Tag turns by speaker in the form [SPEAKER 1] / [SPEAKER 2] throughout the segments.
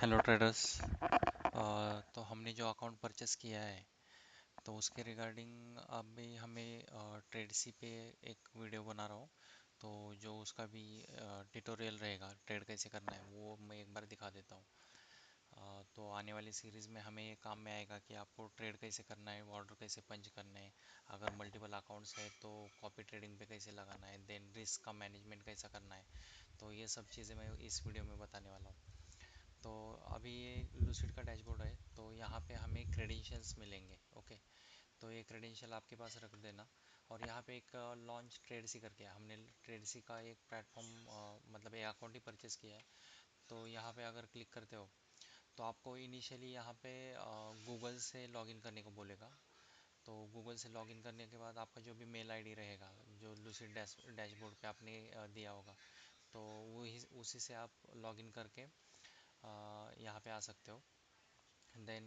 [SPEAKER 1] Hello traders. तो हमने जो अकाउंट परचेस किया है तो उसके रिगार्डिंग अभी हमें ट्रेडसी पे एक वीडियो बना रहा हूँ। तो जो उसका भी ट्यूटोरियल रहेगा ट्रेड कैसे करना है वो मैं एक बार दिखा देता हूँ। तो आने वाली सीरीज़ में हमें ये काम में आएगा कि आपको ट्रेड कैसे करना है, ऑर्डर कैसे पंच करना है, अगर मल्टीपल अकाउंट्स है तो कॉपी ट्रेडिंग पे कैसे लगाना है, देन रिस्क का मैनेजमेंट कैसा करना है। तो ये सब चीज़ें मैं इस वीडियो में बताने वाला हूँ। तो अभी ये लूसिड का डैशबोर्ड है तो यहाँ पे हमें क्रेडेंशियल्स मिलेंगे। ओके, तो ये क्रेडेंशियल आपके पास रख देना। और यहाँ पे एक लॉन्च ट्रेडसी करके है। हमने ट्रेडसी का एक प्लेटफॉर्म मतलब एक अकाउंट ही परचेस किया है। तो यहाँ पे अगर क्लिक करते हो तो आपको इनिशियली यहाँ पे गूगल से लॉगिन करने को बोलेगा। तो गूगल से लॉगिन करने के बाद आपका जो भी मेल आईडी रहेगा जो लूसिड डैशबोर्ड पे आपने दिया होगा तो वही उसी से आप लॉगिन करके यहाँ पे आ सकते हो। देन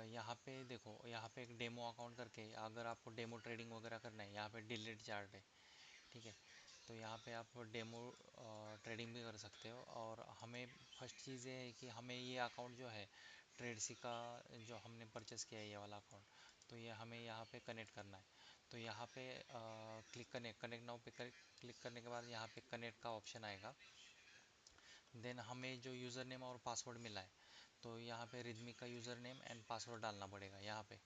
[SPEAKER 1] यहाँ पे देखो, यहाँ पे एक डेमो अकाउंट करके अगर आपको डेमो ट्रेडिंग वगैरह करना है यहाँ पे डिलीट चार्ट है। ठीक है, तो यहाँ पे आप डेमो ट्रेडिंग भी कर सकते हो। और हमें फर्स्ट चीज़ ये है कि हमें ये अकाउंट जो है ट्रेडसी का जो हमने परचेस किया है ये वाला अकाउंट, तो ये हमें यहाँ पे कनेक्ट करना है। तो यहाँ पे क्लिक कनेक्ट नाउ पे क्लिक करने के बाद यहाँ पे कनेक्ट का ऑप्शन आएगा। देन हमें जो यूज़र नेम और पासवर्ड मिला है तो यहाँ पे रिदमी का यूज़र नेम एंड पासवर्ड डालना पड़ेगा यहाँ पे।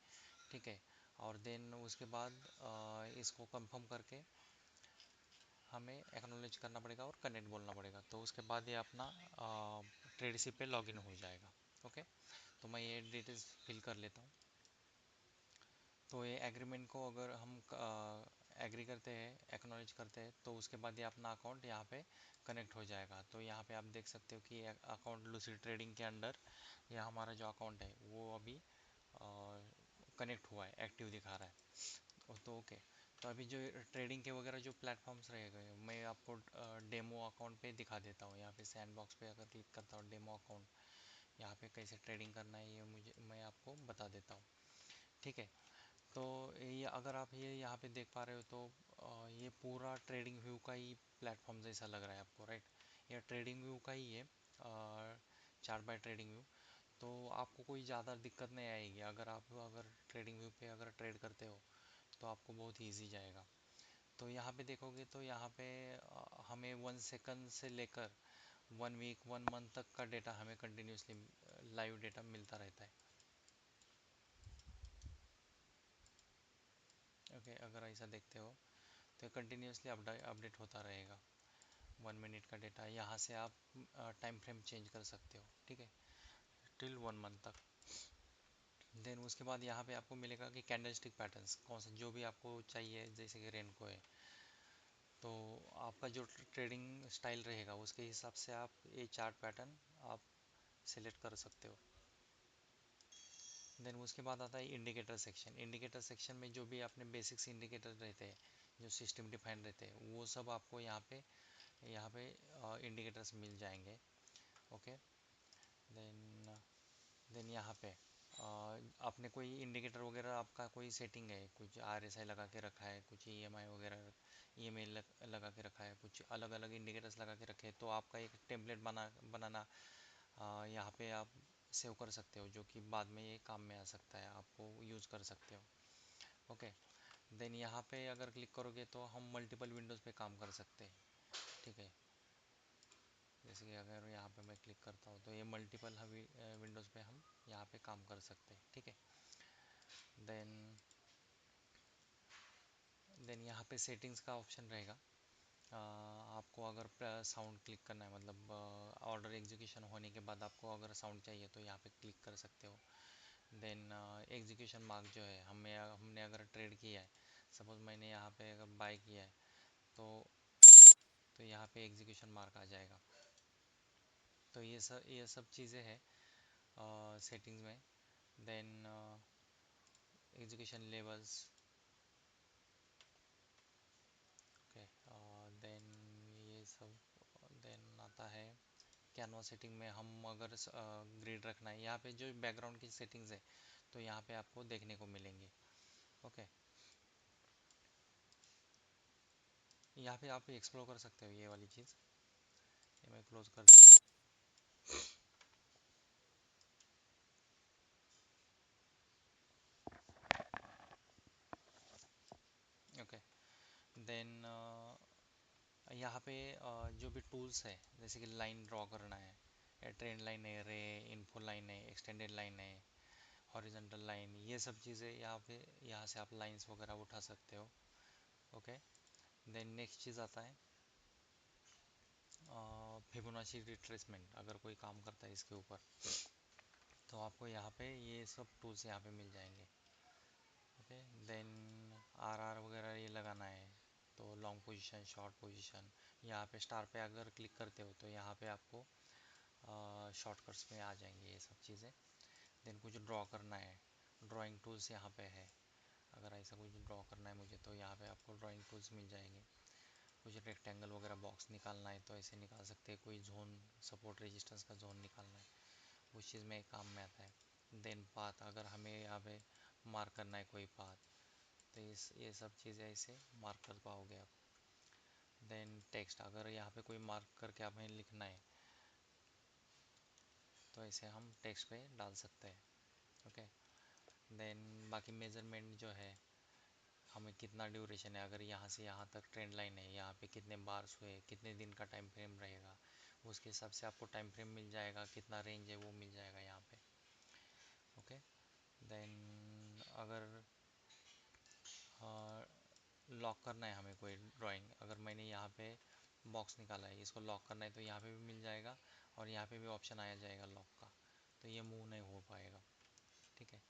[SPEAKER 1] ठीक है, और देन उसके बाद इसको कंफर्म करके हमें एक्नॉलेज करना पड़ेगा और कनेक्ट बोलना पड़ेगा। तो उसके बाद ये अपना ट्रेडसी पे लॉगिन हो जाएगा। ओके, तो मैं ये डिटेल्स फिल कर लेता हूँ। तो ये एग्रीमेंट को अगर हम एग्री करते हैं, एक्नॉलेज करते हैं तो उसके बाद ये अपना अकाउंट यहाँ पे कनेक्ट हो जाएगा। तो यहाँ पे आप देख सकते हो कि अकाउंट लूसिड ट्रेडिंग के अंडर यह हमारा जो अकाउंट है वो अभी कनेक्ट हुआ है, एक्टिव दिखा रहा है। तो ओके, तो अभी जो ट्रेडिंग के वगैरह जो प्लेटफॉर्म्स रहेंगे मैं आपको डेमो अकाउंट पे दिखा देता हूँ। यहाँ पे सैंड बॉक्स पे अगर क्लिक करता हूँ डेमो अकाउंट, यहाँ पे कैसे ट्रेडिंग करना है ये मुझे मैं आपको बता देता हूँ। ठीक है, तो ये अगर आप ये यहाँ पे देख पा रहे हो तो ये पूरा ट्रेडिंग व्यू का ही प्लेटफॉर्म जैसा लग रहा है आपको, राइट? ये ट्रेडिंग व्यू का ही है, चार्ट बाय ट्रेडिंग व्यू। तो आपको कोई ज़्यादा दिक्कत नहीं आएगी अगर ट्रेडिंग व्यू पे अगर ट्रेड करते हो तो आपको बहुत ईजी जाएगा। तो यहाँ पे देखोगे तो यहाँ पे हमें 1 सेकंड से लेकर 1 वीक 1 मंथ तक का डेटा हमें कंटिन्यूसली लाइव डेटा मिलता रहता है। ओके, अगर ऐसा देखते हो तो कंटिन्यूसली अपडेट होता रहेगा। 1 मिनट का डेटा यहाँ से आप टाइम फ्रेम चेंज कर सकते हो। ठीक है, टिल 1 मंथ तक। देन उसके बाद यहाँ पे आपको मिलेगा कि कैंडल स्टिक पैटर्न्स कौन सा जो भी आपको चाहिए, जैसे कि रेनको है तो आपका जो ट्रेडिंग स्टाइल रहेगा उसके हिसाब से आप ये चार्ट पैटर्न आप सिलेक्ट कर सकते हो। देन उसके बाद आता है इंडिकेटर सेक्शन। इंडिकेटर सेक्शन में जो भी अपने बेसिक्स इंडिकेटर रहते हैं जो सिस्टम डिफाइंड रहते हैं वो सब आपको यहाँ पे इंडिकेटर्स मिल जाएंगे। ओके, देन देन यहाँ पे आपने कोई इंडिकेटर वगैरह आपका कोई सेटिंग है, कुछ आरएसआई लगा के रखा है, कुछ ईएमआई वगैरह ईएमआई लगा के रखा है, कुछ अलग अलग इंडिकेटर्स लगा के रखे हैं तो आपका एक टेम्पलेट बनाना यहाँ पे आप सेव कर सकते हो जो कि बाद में ये काम में आ सकता है, आपको यूज़ कर सकते हो। ओके, देन यहाँ पे अगर क्लिक करोगे तो हम मल्टीपल विंडोज़ पे काम कर सकते हैं। ठीक है, जैसे कि अगर यहाँ पे मैं क्लिक करता हूँ तो ये मल्टीपल विंडोज़ पे हम यहाँ पे काम कर सकते हैं। ठीक है, देन देन यहाँ पे सेटिंग्स का ऑप्शन रहेगा। आपको अगर साउंड क्लिक करना है मतलब ऑर्डर एग्जीक्यूशन होने के बाद आपको अगर साउंड चाहिए तो यहाँ पे क्लिक कर सकते हो। देन एग्जीक्यूशन मार्क जो है हमने अगर ट्रेड किया है, सपोज मैंने यहाँ पे अगर बाय किया है तो यहाँ पे एग्जीक्यूशन मार्क आ जाएगा। तो ये सब चीज़ें हैं सेटिंग्स में। Then execution levels. Okay, then ये सब। देन आता है कैनवा सेटिंग में हम अगर ग्रिड रखना है, यहाँ पे जो बैकग्राउंड की सेटिंग्स है तो यहाँ पे आपको देखने को मिलेंगे। ओके, यहाँ पे आप एक्सप्लोर कर सकते हो ये वाली चीज़। ये मैं क्लोज कर देन यहाँ पे जो भी टूल्स है, जैसे कि लाइन ड्रॉ करना है, या ट्रेंड लाइन है, रे, इन्फो लाइन है, एक्सटेंडेड लाइन है, हॉरिजॉन्टल लाइन, ये सब चीज़ें यहाँ पे, यहाँ से आप लाइंस वगैरह उठा सकते हो। ओके। देन नेक्स्ट चीज़ आता है फिबोनाची रिट्रेसमेंट। अगर कोई काम करता है इसके ऊपर, तो आपको यहाँ पे ये सब टूल्स यहाँ पे मिल जाएंगे। ओके। देन आर आर वगैरह ये लगाना है, तो लॉन्ग पोजीशन, शॉर्ट पोजीशन, यहाँ पे स्टार पे अगर क्लिक करते हो तो यहाँ पे आपको शॉर्टकट्स में आ जाएंगे ये सब चीज़ें। देन कुछ ड्रॉ करना है, ड्राइंग टूल्स यहाँ पे है। अगर ऐसा कुछ ड्रॉ करना है मुझे, तो यहाँ पे आपको ड्राइंग टूल्स मिल जाएंगे। कुछ रेक्टेंगल वगैरह बॉक्स निकालना है तो ऐसे निकाल सकते हैं। कोई जोन, सपोर्ट रेजिस्टेंस का जोन निकालना है, उस चीज़ में काम में आता है। देन पाथ, अगर हमें यहाँ पे मार्क करना है कोई पाथ, तो ये सब चीज़ें ऐसे मार्क कर पाओगे आप। देन टेक्स्ट, अगर यहाँ पे कोई मार्क करके हमें लिखना है, तो ऐसे हम टेक्स्ट पे डाल सकते हैं। ओके। देन बाकी मेजरमेंट जो है, हमें कितना ड्यूरेशन है, अगर यहाँ से यहाँ तक ट्रेंड लाइन है, यहाँ पे कितने बार्स हुए, कितने दिन का टाइम फ्रेम रहेगा, उसके हिसाब से आपको टाइम फ्रेम मिल जाएगा, कितना रेंज है वो मिल जाएगा यहाँ पे। ओके। देन अगर लॉक करना है हमें कोई ड्राइंग, अगर मैंने यहाँ पे बॉक्स निकाला है, इसको लॉक करना है, तो यहाँ पे भी मिल जाएगा, और यहाँ पे भी ऑप्शन आया जाएगा लॉक का, तो ये मूव नहीं हो पाएगा। ठीक है।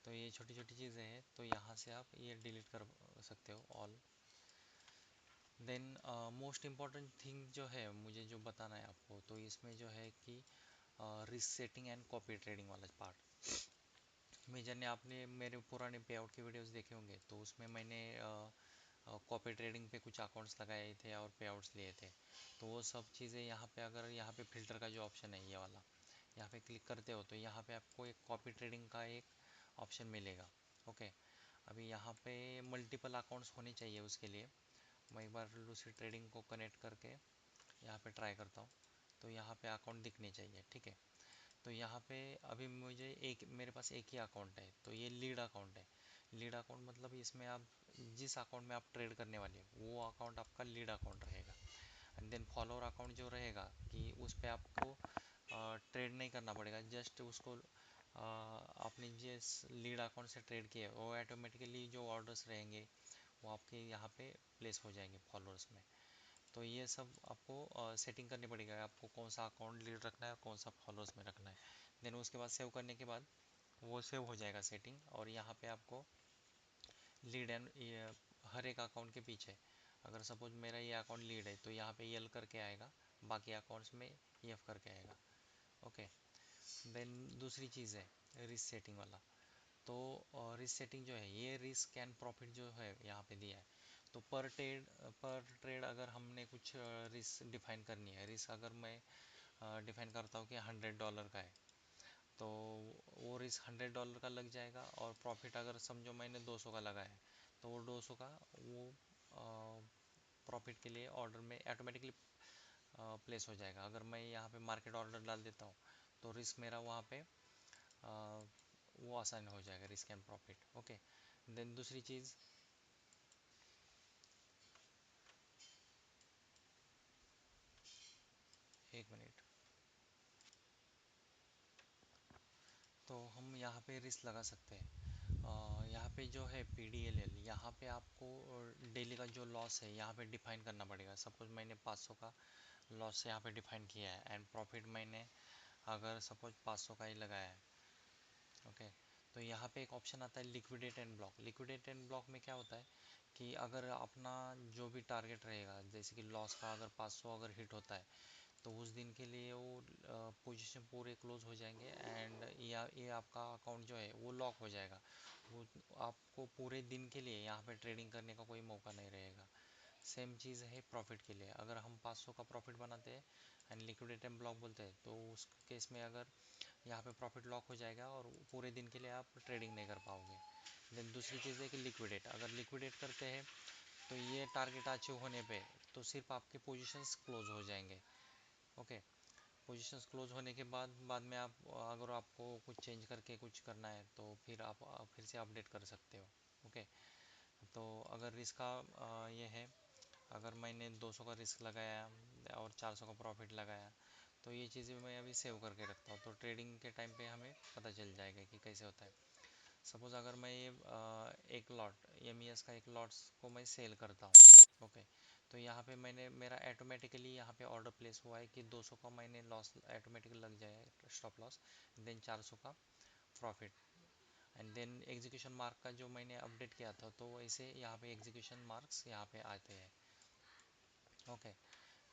[SPEAKER 1] तो ये छोटी छोटी चीज़ें हैं, तो यहाँ से आप ये डिलीट कर सकते हो all. Then most important thing जो है मुझे जो बताना है आपको, तो इसमें जो है कि risk setting and copy trading वाला पार्ट। मेजर ने, आपने मेरे पुराने पे आउट के वीडियोस देखे होंगे, तो उसमें मैंने कॉपी ट्रेडिंग पे कुछ अकाउंट्स लगाए थे और पे आउट्स लिए थे। तो वो सब चीज़ें यहाँ पे, अगर यहाँ पे फिल्टर का जो ऑप्शन है ये वाला, यहाँ पे क्लिक करते हो, तो यहाँ पे आपको एक कॉपी ट्रेडिंग का एक ऑप्शन मिलेगा। ओके। अभी यहाँ पे मल्टीपल अकाउंट्स होने चाहिए, उसके लिए मैं एक बार लूसी ट्रेडिंग को कनेक्ट करके यहाँ पे ट्राई करता हूँ, तो यहाँ पे अकाउंट दिखने चाहिए। ठीक है। तो यहाँ पे अभी मुझे एक, मेरे पास एक ही अकाउंट है, तो ये लीड अकाउंट है। लीड अकाउंट मतलब इसमें आप जिस अकाउंट में आप ट्रेड करने वाले हो, वो अकाउंट आपका लीड अकाउंट रहेगा। एंड देन फॉलोअर अकाउंट जो रहेगा, कि उस पर आपको ट्रेड नहीं करना पड़ेगा, जस्ट उसको आपने जिस लीड अकाउंट से ट्रेड किया वो ऑटोमेटिकली जो ऑर्डर्स रहेंगे वो आपके यहाँ पे प्लेस हो जाएंगे फॉलोअर्स में। तो ये सब आपको सेटिंग करनी पड़ेगी, आपको कौन सा अकाउंट लीड रखना है और कौन सा फॉलोअर्स में रखना है। देन उसके बाद सेव करने के बाद वो सेव हो जाएगा सेटिंग, और यहाँ पे आपको लीड एंड, हर एक अकाउंट के पीछे, अगर सपोज मेरा ये अकाउंट लीड है, तो यहाँ पे यल करके आएगा, बाकी अकाउंट्स में एफ करके आएगा। ओके। देन दूसरी चीज़ है रिस्क सेटिंग वाला। तो रिस्क सेटिंग जो है, ये रिस्क एंड प्रॉफिट जो है यहाँ पे दिया है। तो पर ट्रेड अगर हमने कुछ रिस्क डिफाइन करनी है, रिस्क अगर मैं डिफाइन करता हूँ कि $100 का है, तो वो रिस्क $100 का लग जाएगा, और प्रॉफिट अगर समझो मैंने 200 का लगाया है, तो वो 200 का वो प्रॉफिट के लिए ऑर्डर में ऑटोमेटिकली प्लेस हो जाएगा। अगर मैं यहाँ पे मार्केट ऑर्डर डाल देता हूँ, तो रिस्क मेरा वहाँ पे वो आसान हो जाएगा, risk and profit. Okay. Then दूसरी चीज़, एक मिनट, तो हम यहाँ पे रिस्क लगा सकते हैं। यहाँ पे जो है PDLL, यहाँ पे आपको डेली का जो लॉस है यहाँ पे डिफाइन करना पड़ेगा। सपोज मैंने 500 का लॉस यहाँ पे डिफाइन किया है, एंड प्रॉफिट मैंने अगर सपोज 500 का ही लगाया है। ओके। तो यहाँ पे एक ऑप्शन आता है liquidate and block. Liquidate and block में क्या होता है कि अगर अपना जो भी टारगेट रहेगा, जैसे कि लॉस का अगर 500 अगर हिट होता है, तो उस दिन के लिए वो पोजीशन पूरे क्लोज हो जाएंगे, एंड या ये आपका अकाउंट जो है वो लॉक हो जाएगा। वो आपको पूरे दिन के लिए यहाँ पे ट्रेडिंग करने का कोई मौका नहीं रहेगा। सेम चीज़ है प्रॉफिट के लिए, अगर हम 500 का प्रॉफिट बनाते हैं एंड लिक्विडेट एंड ब्लॉक बोलते हैं, तो उस केस में अगर यहाँ पे प्रॉफिट लॉक हो जाएगा और पूरे दिन के लिए आप ट्रेडिंग नहीं कर पाओगे। देन दूसरी चीज़ है कि लिक्विडेट, अगर लिक्विडेट करते हैं, तो ये टारगेट अचीव होने पे तो सिर्फ आपके पोजीशंस क्लोज हो जाएंगे। ओके। पोजीशंस क्लोज होने के बाद में आप, अगर आपको कुछ चेंज करके कुछ करना है, तो फिर आप फिर से अपडेट कर सकते हो। ओके। तो अगर रिस्क का ये है, अगर मैंने 200 का रिस्क लगाया और 400 का प्रॉफिट लगाया, तो ये चीज़ें मैं अभी सेव करके रखता हूँ, तो ट्रेडिंग के टाइम पे हमें पता चल जाएगा कि कैसे होता है। सपोज़ अगर मैं ये एक लॉट MES का एक लॉट्स को मैं सेल करता हूँ, ओके, तो यहाँ पे मैंने मेरा ऑटोमेटिकली यहाँ पे ऑर्डर प्लेस हुआ है कि 200 का मैंने लॉस ऑटोमेटिकली लग जाए, स्टॉप लॉस, देन 400 का profit, and then execution mark का जो मैंने अपडेट किया था, तो वैसे यहाँ पे एग्जीक्यूशन मार्क्स यहाँ पे आते हैं। ओके,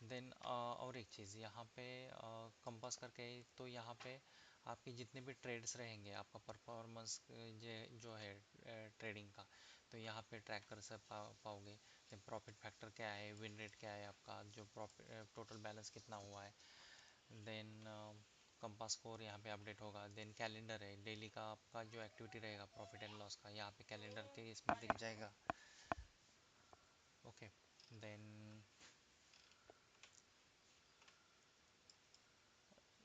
[SPEAKER 1] देन और एक चीज़ यहाँ पे कंपास करके, तो यहाँ पे आपके जितने भी ट्रेड्स रहेंगे, आपका परफॉर्मेंस जो है ट्रेडिंग का, तो यहाँ पे ट्रैक कर पाओगे। प्रॉफिट फैक्टर क्या है, विन रेट क्या है, आपका जो प्रॉफिट टोटल बैलेंस कितना हुआ है, देन कंपास स्कोर यहाँ पे अपडेट होगा। देन कैलेंडर है, डेली का आपका जो एक्टिविटी रहेगा प्रॉफिट एंड लॉस का, यहाँ पे कैलेंडर के इसमें दिख जाएगा। ओके, देन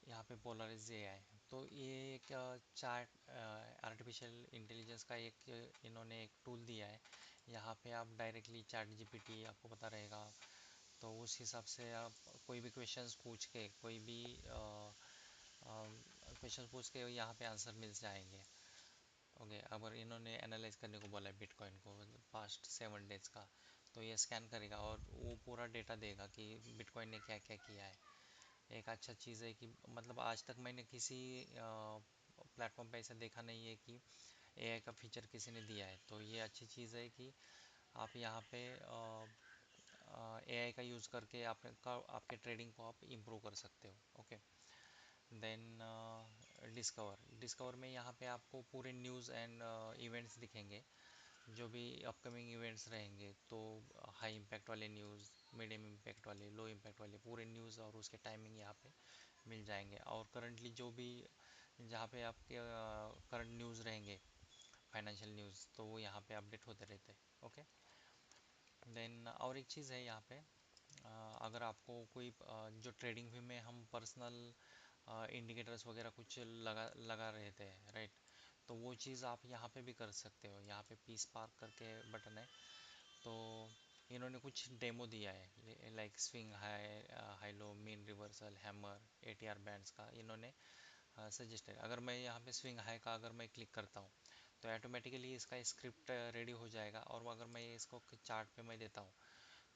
[SPEAKER 1] यहाँ पे पोलराइज AI है, तो ये एक चार्ट आर्टिफिशियल इंटेलिजेंस का एक इन्होंने एक टूल दिया है। यहाँ पे आप डायरेक्टली चैट GPT आपको पता रहेगा, तो उस हिसाब से आप कोई भी क्वेश्चंस पूछ के, कोई भी क्वेश्चन पूछ के यहाँ पे आंसर मिल जाएंगे। ओके, अगर इन्होंने एनालाइज करने को बोला है बिटकॉइन को पास्ट 7 डेज का, तो ये स्कैन करेगा और वो पूरा डेटा देगा कि बिटकॉइन ने क्या क्या किया है। एक अच्छा चीज़ है कि मतलब आज तक मैंने किसी प्लेटफॉर्म पे ऐसा देखा नहीं है कि AI का फीचर किसी ने दिया है, तो ये अच्छी चीज़ है कि आप यहाँ पे AI का यूज़ करके आपके ट्रेडिंग को आप इम्प्रूव कर सकते हो। ओके, देन डिस्कवर डिस्कवर में यहाँ पे आपको पूरे न्यूज़ एंड इवेंट्स दिखेंगे, जो भी अपकमिंग इवेंट्स रहेंगे, तो हाई इम्पैक्ट वाले न्यूज़, मीडियम इम्पैक्ट वाले, लो इम्पैक्ट वाले पूरे न्यूज़ और उसके टाइमिंग यहाँ पे मिल जाएंगे। और करंटली जो भी जहाँ पे आपके करंट न्यूज़ रहेंगे, फाइनेंशियल न्यूज़, तो वो यहाँ पे अपडेट होते रहते हैं। ओके, देन और एक चीज़ है यहाँ पे, अगर आपको कोई जो ट्रेडिंग भी में हम पर्सनल इंडिकेटर्स वगैरह कुछ लगा रहे थे, राइट, तो वो चीज़ आप यहाँ पे भी कर सकते हो। यहाँ पे पीस पार्क करके बटन है, तो इन्होंने कुछ डेमो दिया है, like swing high, high low, mean reversal, hammer, ATR bands का इन्होंने सजेस्ट है। अगर मैं यहाँ पे स्विंग हाई का अगर मैं क्लिक करता हूँ, तो ऑटोमेटिकली इसका स्क्रिप्ट रेडी हो जाएगा, और अगर मैं इसको चार्ट पे मैं देता हूँ,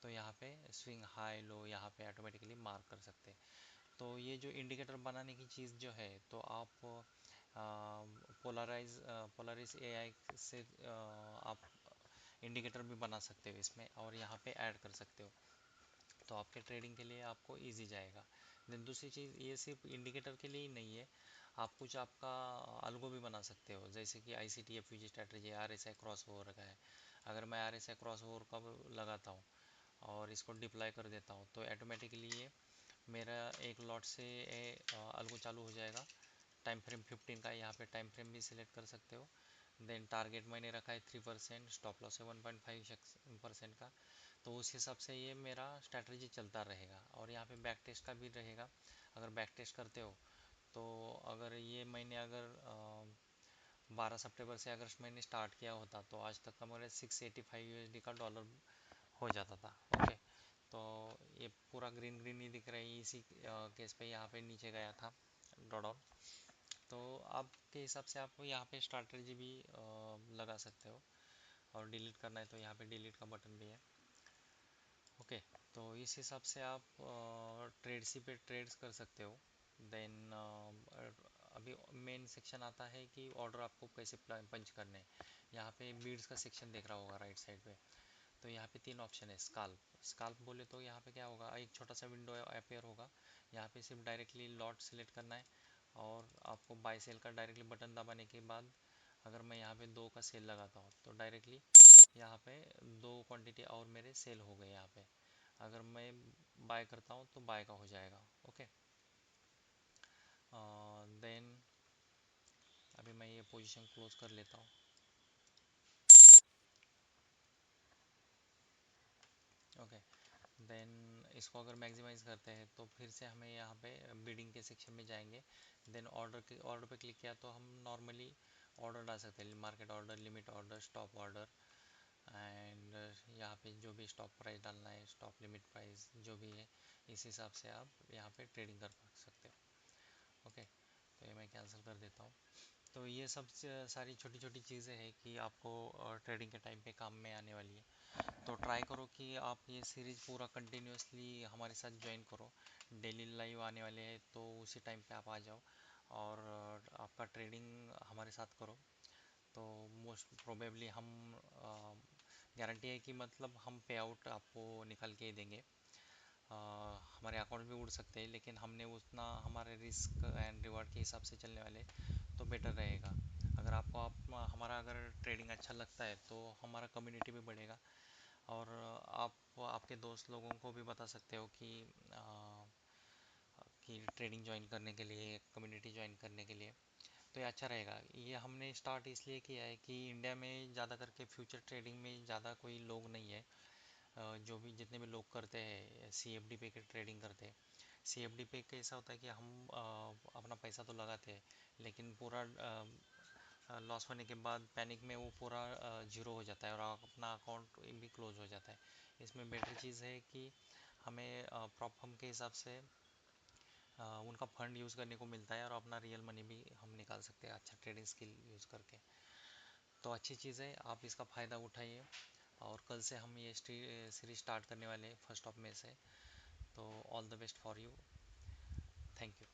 [SPEAKER 1] तो यहाँ पे स्विंग हाई लो यहाँ पे ऑटोमेटिकली मार्क कर सकते हैं। तो ये जो इंडिकेटर बनाने की चीज़ जो है, तो आप पोलराइज AI से आप इंडिकेटर भी बना सकते हो इसमें, और यहाँ पे ऐड कर सकते हो, तो आपके ट्रेडिंग के लिए आपको इजी जाएगा। देन दूसरी चीज़, ये सिर्फ इंडिकेटर के लिए ही नहीं है, आप कुछ आपका अल्गो भी बना सकते हो, जैसे कि ICT FUG strategy, RSI cross over का है। अगर मैं RSI क्रॉस ओवर का लगाता हूँ और इसको डिप्लॉय कर देता हूँ, तो ऑटोमेटिकली ये मेरा एक लॉट से अल्गो चालू हो जाएगा। टाइम फ्रेम 15 का है, यहाँ पे टाइम फ्रेम भी सिलेक्ट कर सकते हो। देन टारगेट मैंने रखा है 3%, स्टॉप लॉस है 1.5% का, तो उस हिसाब से ये मेरा स्ट्रैटेजी चलता रहेगा। और यहाँ पे बैक टेस्ट का भी रहेगा, अगर बैक टेस्ट करते हो, तो अगर ये मैंने अगर 12 सितंबर से अगर मैंने स्टार्ट किया होता, तो आज तक का मेरा 685 USD का डॉलर हो जाता था। ओके, तो ये पूरा ग्रीन ग्रीन ही दिख रहा है, इसी केस पे यहाँ पे नीचे गया था डॉट, तो आपके हिसाब से आप यहाँ पे स्ट्रैटेजी भी लगा सकते हो। और डिलीट करना है तो यहाँ पे डिलीट का बटन भी है। ओके, तो इस हिसाब से आप ट्रेड्स पे ट्रेड्स कर सकते हो। देन अभी मेन सेक्शन आता है कि ऑर्डर आपको कैसे पंच करने हैं। यहाँ पे बीड्स का सेक्शन देख रहा होगा राइट साइड पे, तो यहाँ पे 3 ऑप्शन है। स्काल्प स्काल्प बोले तो यहाँ पे क्या होगा, एक छोटा सा विंडो अपेयर होगा, यहाँ पे सिर्फ डायरेक्टली लॉट सिलेक्ट करना है, और आपको बाय सेल का डायरेक्टली बटन दबाने के बाद, अगर मैं यहाँ पे 2 का सेल लगाता हूँ, तो डायरेक्टली यहाँ पे 2 क्वांटिटी और मेरे सेल हो गए यहाँ पे। अगर मैं बाय करता हूँ तो बाय का हो जाएगा। ओके, देन अभी मैं ये पोजीशन क्लोज कर लेता हूँ। ओके, देन इसको अगर मैक्सिमाइज करते हैं, तो फिर से हमें यहाँ पे बिडिंग के सेक्शन में जाएंगे। देन ऑर्डर पे क्लिक किया, तो हम नॉर्मली ऑर्डर डाल सकते हैं, market order, limit order, stop order, and यहाँ पे जो भी स्टॉप प्राइस डालना है, स्टॉप लिमिट प्राइस जो भी है, इस हिसाब से आप यहाँ पे ट्रेडिंग कर सकते हो। ओके, तो ये मैं कैंसिल कर देता हूँ। तो ये सब सारी छोटी छोटी चीज़ें हैं कि आपको ट्रेडिंग के टाइम पे काम में आने वाली है। तो ट्राई करो कि आप ये सीरीज़ पूरा कंटिन्यूअसली हमारे साथ ज्वाइन करो। डेली लाइव आने वाले हैं तो उसी टाइम पे आप आ जाओ और आपका ट्रेडिंग हमारे साथ करो। तो मोस्ट प्रोबेबली हम गारंटी है कि मतलब हम पे आउट आपको निकाल के ही देंगे। अ, हमारे अकाउंट भी उड़ सकते हैं लेकिन हमने उतना हमारे रिस्क एंड रिवार्ड के हिसाब से चलने वाले, तो बेटर रहेगा। अगर आपको हमारा अगर ट्रेडिंग अच्छा लगता है तो हमारा कम्युनिटी भी बढ़ेगा। और आप आपके दोस्त लोगों को भी बता सकते हो कि ट्रेडिंग ज्वाइन करने के लिए, कम्युनिटी ज्वाइन करने के लिए। तो ये अच्छा रहेगा। ये हमने स्टार्ट इसलिए किया है कि इंडिया में ज़्यादा करके फ्यूचर ट्रेडिंग में ज़्यादा कोई लोग नहीं है। जो भी जितने भी लोग करते हैं CFD पे के ट्रेडिंग करते हैं। CFD पे कैसा होता है कि हम अपना पैसा तो लगाते हैं लेकिन पूरा लॉस होने के बाद पैनिक में वो पूरा जीरो हो जाता है और अपना अकाउंट भी क्लोज हो जाता है। इसमें बेटर चीज़ है कि हमें प्रॉप के हिसाब से उनका फंड यूज़ करने को मिलता है और अपना रियल मनी भी हम निकाल सकते हैं अच्छा ट्रेडिंग स्किल यूज़ करके। तो अच्छी चीज़ है, आप इसका फ़ायदा उठाइए। और कल से हम ये सीरीज स्टार्ट करने वाले हैं 1 ऑफ मई से। तो all the best for you. Thank you.